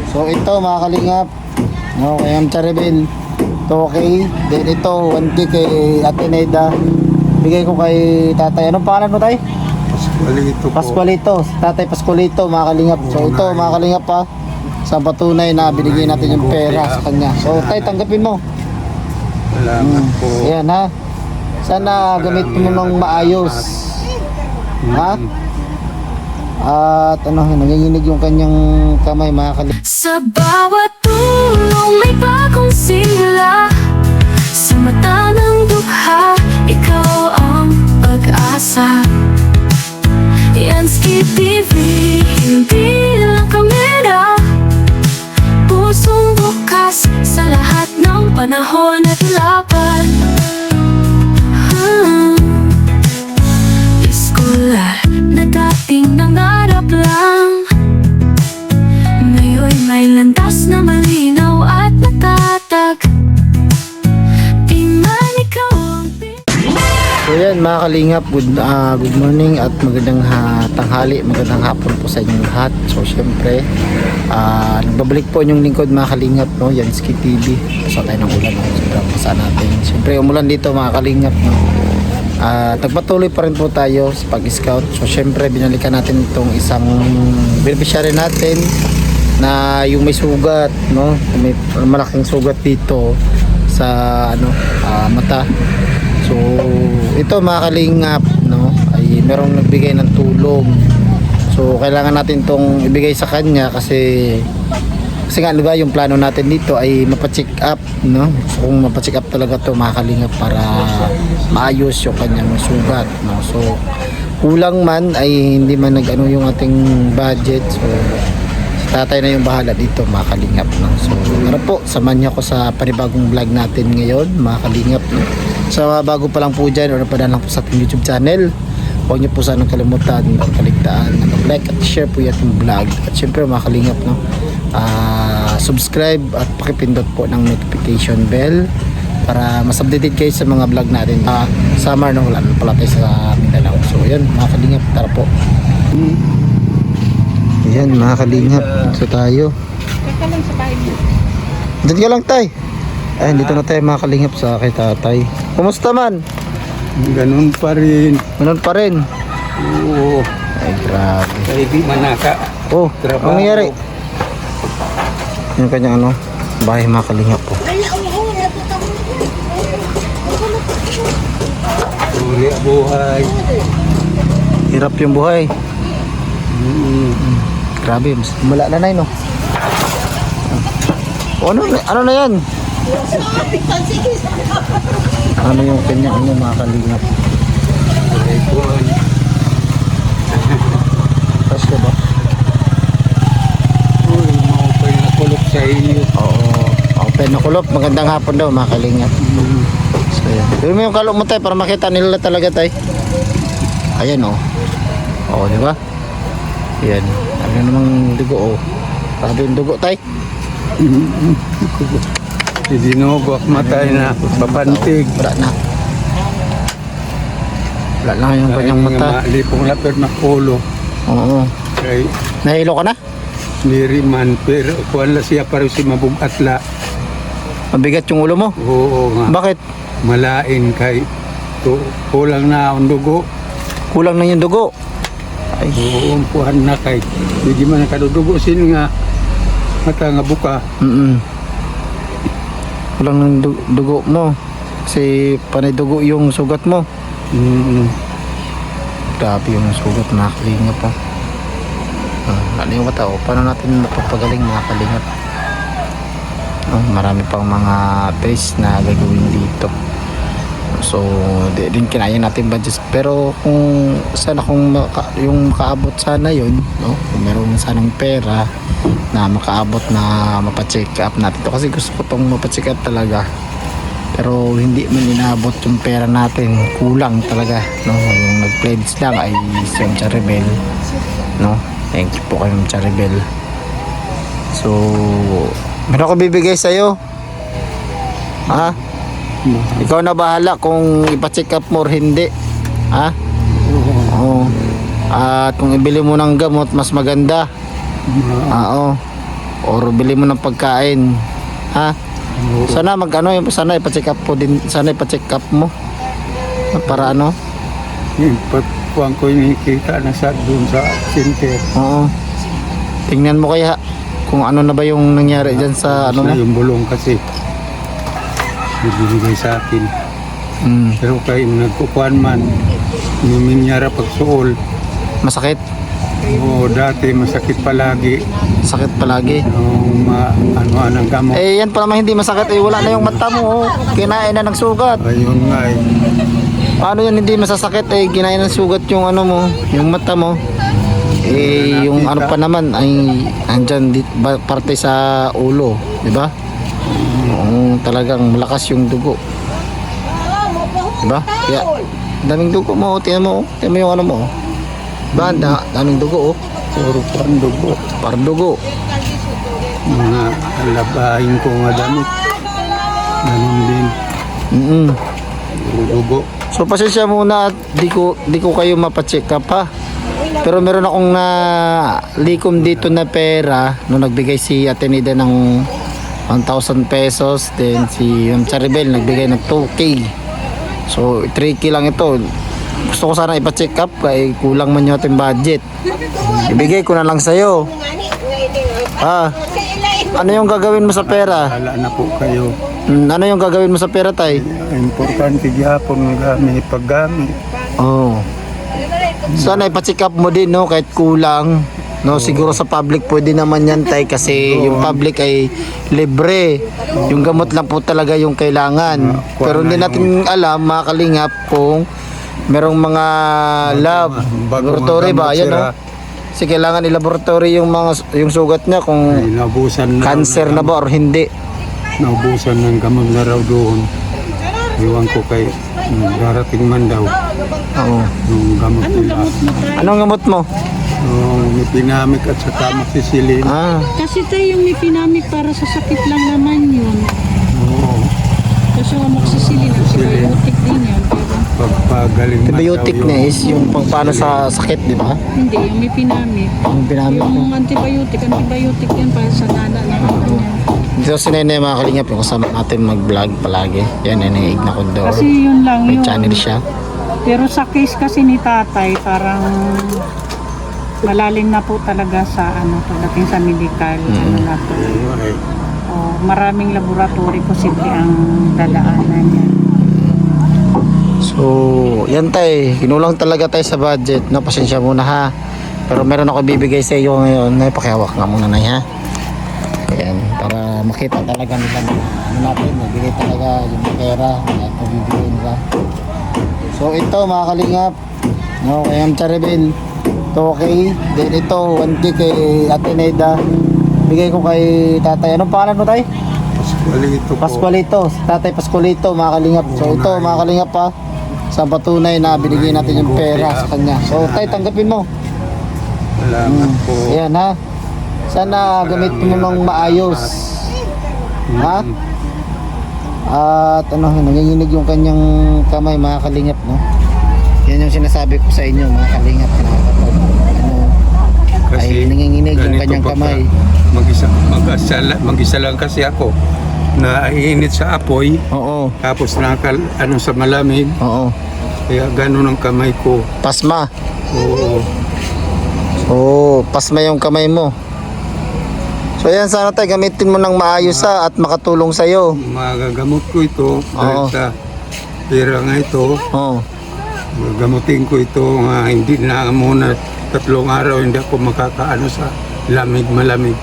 So ito mga kalingap. Okay, ang Charibel. 2K. Then ito, 1K kay Ate Neda. Bigay ko kay tatay. Anong pangalan mo tay? Pascualito po. Pascualito. Tatay Pascualito mga kalingap. So ito mga kalingap pa. Sa patunay na binigay natin yung pera sa kanya. So tay, tanggapin mo. Salamat po. Ayan ha. Sana gamitin mo ng maayos. Ha? At ano, nanginginig yung kanyang kamay mga kalingap. Sa bawat tulong may bagong simula. Sa mata ng dukha, ikaw ang pag-asa. Yansky TV, hindi lang kamera. Pusong bukas sa lahat ng panahon at laban. Eskular na dating nangarap lang, ngayon may landas na malinaw at natatag. Di man ikaw ang So yan mga kalingap, good morning at magandang tanghali, magandang hapon po sa inyong lahat. So syempre, nagbabalik po yung lingkod mga kalingap, no? Yansky TV. Basa tayo ng ulan, no? Sobrang basa natin. Syempre umulan dito mga kalingap, no? Nagpatuloy pa rin po tayo sa pag-scout. So syempre binalikan natin itong isang beneficiary natin na yung may sugat, no? May malaking sugat dito sa mata. So ito mga kalingap, no, ay merong nagbigay ng tulong. So kailangan natin tong ibigay sa kanya kasi nga diba yung plano natin dito ay mapacheck up, no? So kung mapacheck up talaga to mga kalingap para maayos yung kanyang sugat, no? So kulang man ay hindi man nag-ano yung ating budget. So tatay na yung bahala dito mga kalingap, no? So tara po, samahan niyo ako sa panibagong vlog natin ngayon mga kalingap, no? So bago pa lang po dyan o napadaan lang po sa ating YouTube channel, huwag niyo po sanang kalimutan o kaligtaan na mag-like at share po yung ating vlog. At syempre mga kalingap, no, subscribe at pakipindot po ng notification bell para mas updated kayo sa mga vlog natin. Summer na wala na pala tayo sa Mindanao. So yan mga kalingap, tara po. Yan mga kalingap, so tayo dito ka lang tay. Ay, dito na tayo mga kalingap sa kay tatay. Kumusta man? Ganun pa rin. Ganun pa rin. Oo. Ay grabe. Kaya di manaka. Oh, Trabaho. anong nangyari? Yung kanyang bahay mga kalingap po. Uli buhay. Hirap yung buhay. Grabe, wala na no. Ano na yan? Ano yung kanyang mga kalingap? Ay buhay. Tapos ka ba? Uy, maupay na kulok sa inyo. Oo. Open na kulop. Magandang hapon daw mga kalingap. So yan. Gawin mo yung kalok mo tayo para makita nila talaga tayo. Ayan oh. Oo, di ba? Yan. Ano namang dugo oh. Grabe yung dugo tayo. Dinugok matay na papantig. Wala na. Wala na yung kanyang mata. Lipong lapir na ulo. Oo. Kay Nahilo ka na? niriman. Pero kuwan la siya para si mabugatla. Mabigat yung ulo mo? Oo nga. Bakit? Malain kay kulang na ang dugo. Kulang na yung dugo. Ay. Oo, umpuhan na kay hindi man nakadudugo sin nga mata nga buka. Kulang ng dugo mo. Kasi panay dugo yung sugat mo. Grabe yung sugat mga kalingap pa. Ano yung mata? Paano natin mapapagaling mga kalingap? Marami pang mga test na gagawin dito. So di din kinaya natin budget, pero kung sana yung makaabot sana yun, no? Kung meron sanang pera na makaabot na mapacheck up natin to, kasi gusto ko tong mapacheck up talaga, pero hindi man inaabot yung pera natin, kulang talaga, no? Yung nag-pledge lang ay si Charibel, no? Thank you po kayo Charibel. So meron ko bibigay sa'yo, ha? Ikaw na bahala kung ipa-check up mo or hindi. Ha? Oo. At kung ibili mo ng gamot, mas maganda. Oo. O or bili mo ng pagkain. Ha? Oo. Sana sana ipa-check up po din, sana ipa-check up mo. Para ano? Yung pagkuhan ko yung nakikita na sa doon sa center. Oo. Tingnan mo kaya kung ano na ba yung nangyari diyan sa ano mo. Na yung bulong kasi bibigay sa akin. Mm. Pero kayo nagkukuhan man, numinyara pagsuol. Masakit. Oo, dati masakit palagi. Sakit palagi. Nung ano-anong gamot. Eh yan pa naman hindi masakit, eh wala na yung mata mo. Oh. Kinain na ng sugat. Ayun nga eh. Paano yan hindi masasakit, eh kinain ng sugat yung ano mo, yung mata mo. Eh yung ano pa naman ay andyan parte sa ulo, di ba? Talagang malakas yung dugo. Di ba? Kaya daming dugo mo, tingnan mo yung ano mo. Ba, daming dugo oh. Puro pandugo. Parang dugo. Mga labahin ko nga damit. Ganun din. Puro dugo. So pasensya muna at di ko kayo mapacheck up ha. Pero meron akong na likom dito na pera nung nagbigay si Atenida ng 1,000 pesos, then si Charibel nagbigay ng 2K. So 3K lang ito. Gusto ko sana ipa-check up kaya kulang man yung ating budget. Ibigay ko na lang sa'yo. Ano yung gagawin mo sa pera? Wala na po kayo. Ano yung gagawin mo sa pera, tay? Importante gyapon nga gamit paggamit. Oh. Sana ipa-check up mo din, no? Kahit kulang. No, siguro sa public pwede naman yan, tay, kasi yung public ay libre. Yung gamot lang po talaga yung kailangan. Pero hindi natin alam, mga kalingap, kung merong mga lab, laboratory ba? Yan, no? Kasi kailangan i-laboratory yung sugat niya kung Ay, naubusan na cancer na ba or hindi. Naubusan ng gamot na raw doon. Iwan ko kay darating man daw Oo. nung gamot nila. Anong gamot mo? May pinamik at saka maksisilin. Kasi tayo yung may pinamik para sa sakit lang naman yun. Oo. Kasi yung amoxicillin, antibiotic din yun. Pero Pagpagaling man Antibiotic daw na is yung pang paano sa sakit, di ba? hindi, yung may pinamik. Yung pinamit mo. Yung antibiotic yan para sa nana ng ano yan. Dito si Nene mga kalingap, yung kasama natin mag-vlog palagi. Yan, Nene Igna Condor. Kasi yun lang May yun. channel siya. Pero sa case kasi ni tatay, parang malalim na po talaga sa ano, pagdating sa medical. Ano na po. Ay, Maraming laboratory posible ang dadaanan niya. So, yan tay. Kinulang talaga tayo sa budget. No, pasensya muna ha. Pero meron ako bibigay sa iyo ngayon. Nay, pakihawak nga muna na ha. Ayan, para makita talaga nila na ano natin. Magbigay talaga yung pera na pabibigay nila. So, ito mga kalingap. No, kay Ma'am Charibel. Ito okay. Then ito, 1K kay Ateneda. Bigay ko kay tatay. Anong pangalan mo tay? Pascualito po. Pascualito, Tatay Pascualito, mga kalingap. So ito, mga kalingap pa, sa patunay na binigay natin yung pera sa kanya. So tay, tanggapin mo. Salamat po. Ayan ha. Sana gamitin mo ng maayos. Ha? At ano, nanginginig yung kanyang kamay, mga kalingap, no? Yan yung sinasabi ko sa inyo, mga kalingap, na kapag ano, ay nanginginig yung ganito kanyang pagka kamay. Mag-isa lang kasi ako na iinit sa apoy Oo, tapos sa malamig oo. kaya ganun ang kamay ko. Pasma. Oo. Oo, pasma yung kamay mo. So yan, sana tayo gamitin mo ng maayos ha, at makatulong sa'yo. Magagamot ko ito dahil Oo. sa pera nga ito. Oo. Gamutin ko ito nga hindi na muna 3 araw hindi ako makakaano sa malamig.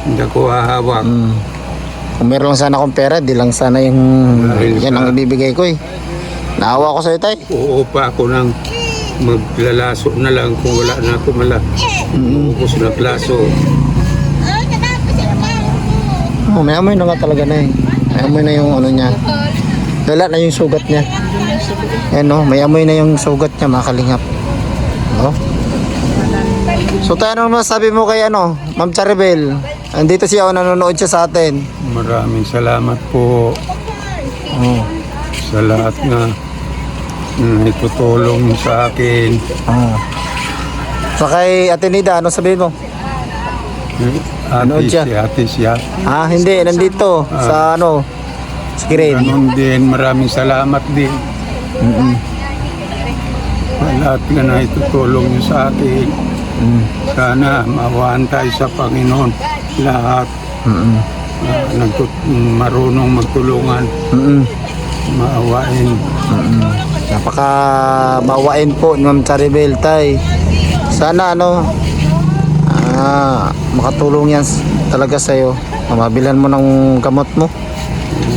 Hindi ako hahawak. Kung meron lang sana akong pera, di lang sana yung Dahil yan ang sa- ibibigay ko eh. Naawa ko sa'yo tay. Oo pa ako ng maglalaso na lang kung wala na ako ubos na klaso. Oh, may amoy na nga talaga na eh. May amoy na yung ano niya. Lala na yung sugat niya. Yan no, may amoy na yung sugat niya, mga kalingap. No? So tayo ano masabi mo kay ano, Ma'am Charibel? Andito siya, nanonood siya sa atin. Maraming salamat po Oh. sa lahat na itutulong sa akin. Oh. So kay Atenida, ano sabihin mo? Nanood siya. Ate siya. Hindi, nandito sa screen. Ganun din, maraming salamat din. Sa lahat nga na itutulong niyo sa akin. Sana mawaan tayo sa Panginoon lahat. Marunong magtulungan. Maawain. Napaka mawain po ni Ma'am Charibel, tay. Sana makatulong yan talaga sa'yo. Mabilan mo ng gamot mo.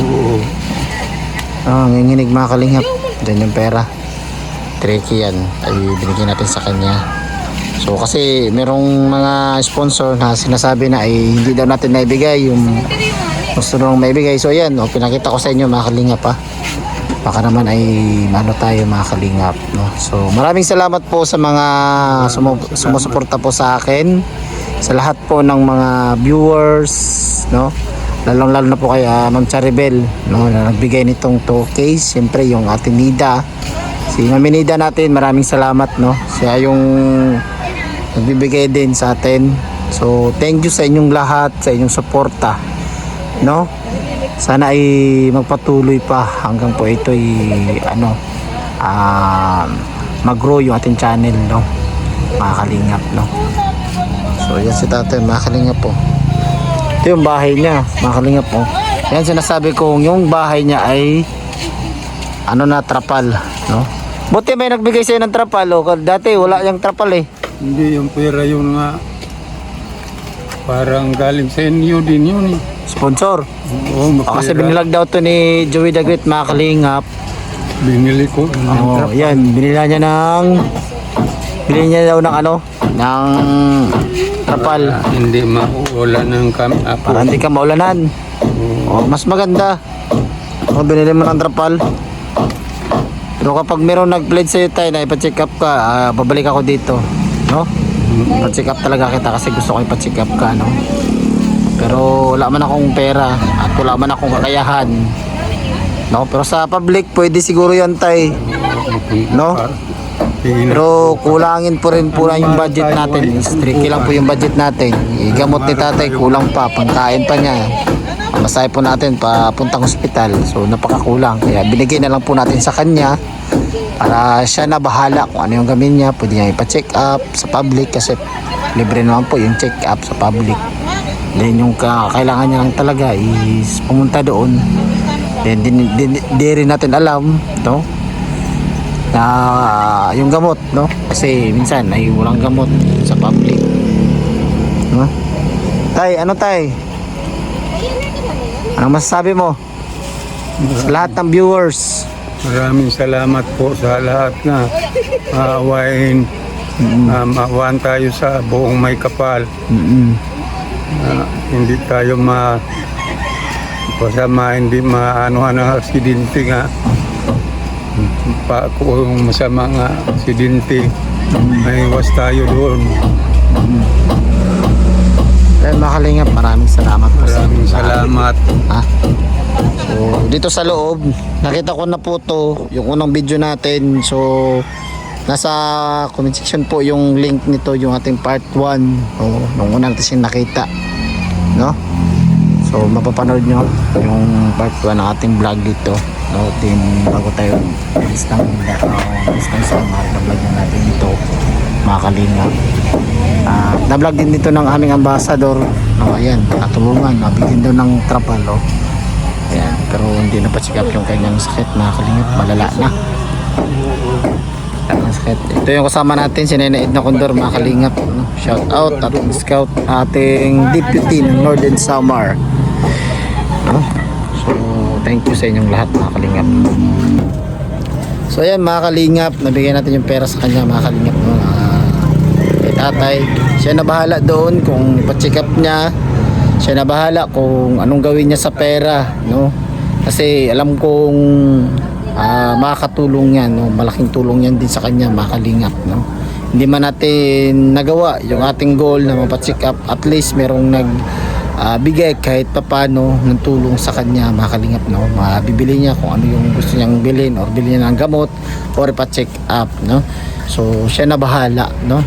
Oo. Nginginig mga kalingap. Diyan yung pera. Tricky yan. Ay binigyan natin sa kanya. So kasi merong mga sponsor na sinasabi na ay hindi daw natin naibigay yung gusto nung maibigay. So yan, pinakita ko sa inyo mga kalingap ha. Baka naman ay tayo mga kalingap, no? So maraming salamat po sa mga sumusuporta po sa akin, sa lahat po ng mga viewers, no? Lalong-lalo na po kay Ma'am Charibel, no, na nagbigay nitong 2 case. Siyempre yung ating Nida, si Ma'am Nida natin, maraming salamat, no? Siya yung nagbibigay din sa atin. So thank you sa inyong lahat, sa inyong suporta, no? Sana ay magpatuloy pa hanggang po ito ay mag-grow yung ating channel, no, mga kalingap, no. So yan si tatay mga kalingap po. Ito yung bahay niya mga kalingap po. Yan sinasabi kong yung bahay niya ay trapal, no. Buti may nagbigay sa'yo ng trapal, dati wala yung trapal eh. Hindi yung pera yun nga. Parang galing sa inyo din yun eh. Sponsor. Oo, Kasi binilag daw to ni Joey the Great mga kalingap. binili ko. Yan, binili niya daw ng ng trapal Hindi mauulan ng para hindi ka maulanan. Mas maganda kung binili mo ng trapal. Pero kapag meron nag-pledge sa'yo tayo na ipa-check up ka, babalik ako dito, no? Pa-check up talaga kita kasi gusto ko ipa-check up ka, no? Pero wala man akong pera at wala man akong kakayahan, no? Pero sa public pwede siguro yan tay, no? Pero kulangin po rin yung budget natin. Tricky lang po yung budget natin. Igamot ni tatay kulang pa, pangkain pa niya, masaya po natin papuntang ospital. So napakakulang, kaya binigay na lang po natin sa kanya para siya na bahala kung ano yung gawin niya. Pwede niya ipa-check up sa public kasi libre naman po yung check up sa public. Then yung kailangan niya lang talaga is pumunta doon. Then di rin natin alam, no, na yung gamot, no, kasi minsan ay walang gamot sa public, no? Tay, tay? Ano masasabi mo sa lahat ng viewers? Maraming salamat po sa lahat na aawain. Maawaan tayo sa buong may kapal. Hindi tayo hindi maanuhan ng aksidente nga. Kung masama nga aksidente, may iwas tayo doon. Kaya makalingap, maraming salamat po. Maraming salamat. So dito sa loob nakita ko na po to, yung unang video natin. So nasa comment section po yung link nito, yung ating part 1, nung unang natin nakita, no? So mapapanood nyo yung part 1 ng ating vlog dito, no? Din bago tayo listang summer na vlog na natin dito mga kalingap. Na-vlog din dito ng aming ambassador, ayan, natulungan, nabigyan daw ng trapal, ayan, pero hindi na pa-check up yung kanyang sakit mga kalingap, malala na ang sakit. Ito yung kasama natin, si Nena Edna Condor mga kalingap, no? Shout out at scout ating deputy ng Northern Samar, no? So thank you sa inyong lahat mga kalingap. So ayan mga kalingap, nabigyan natin yung pera sa kanya mga kalingap, no? Kay tatay, siya na bahala doon kung pa-check up niya, siya na bahala kung anong gawin niya sa pera, no? Kasi alam kong makakatulong yan, no? Malaking tulong yan din sa kanya mga kalingap, no? Hindi man natin nagawa yung ating goal na mapacheck up, at least merong bigay kahit papano ng tulong sa kanya mga kalingap, no? Mabibili niya kung ano yung gusto niyang bilhin, or bilhin niya ng gamot or pa-check up, no? So siya na bahala, no?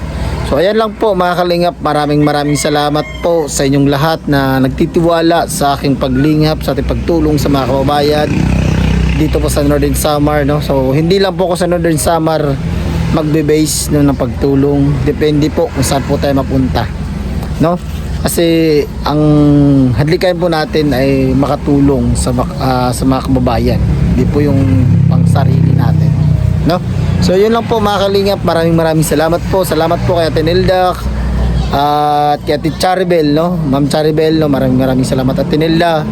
So So ayan lang po mga kalingap, maraming salamat po sa inyong lahat na nagtitiwala sa aking paglingap, sa ating pagtulong sa mga kababayan dito po sa Northern Samar, no? So hindi lang po ako sa Northern Samar magbe-base ng pagtulong, depende po kung saan po tayo mapunta, no? Kasi ang hadlikayan po natin ay makatulong sa mga kababayan, hindi po yung pang sarili natin, no? So yun lang po mga kalingap, maraming salamat po. Salamat po kay Ate Nilda at kay Ate Charibel, no? Ma'am Charibel, no? Maraming salamat Ate Nilda.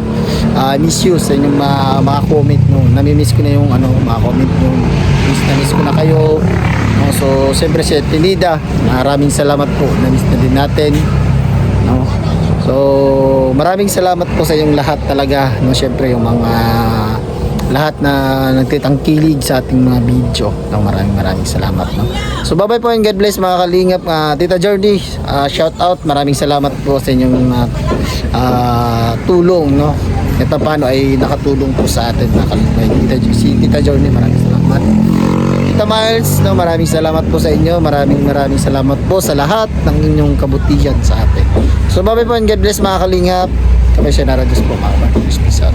Miss you sa inyong mga comment, no? Nami-miss ko na yung mga comment nyo. Miss ko na kayo. No? So siyempre si Ate Nilda, maraming salamat po. Na-miss na din natin, no? So maraming salamat po sa inyong lahat talaga, no? Siyempre yung mga lahat na nagtitangkilig sa ating mga video, no? Maraming salamat, no? So bye bye po and God bless mga kalingap. Tita Jordy, shout out, maraming salamat po sa inyong tulong, no? Ito paano ay nakatulong po sa atin mga kalingap. Si Tita Jordy, maraming salamat. Tita Miles, no? Maraming salamat po sa inyo. Maraming salamat po sa lahat ng inyong kabutihan sa atin. So bye bye po and God bless mga kalingap. Kami siya na Diyos po mga kalingap. Peace out.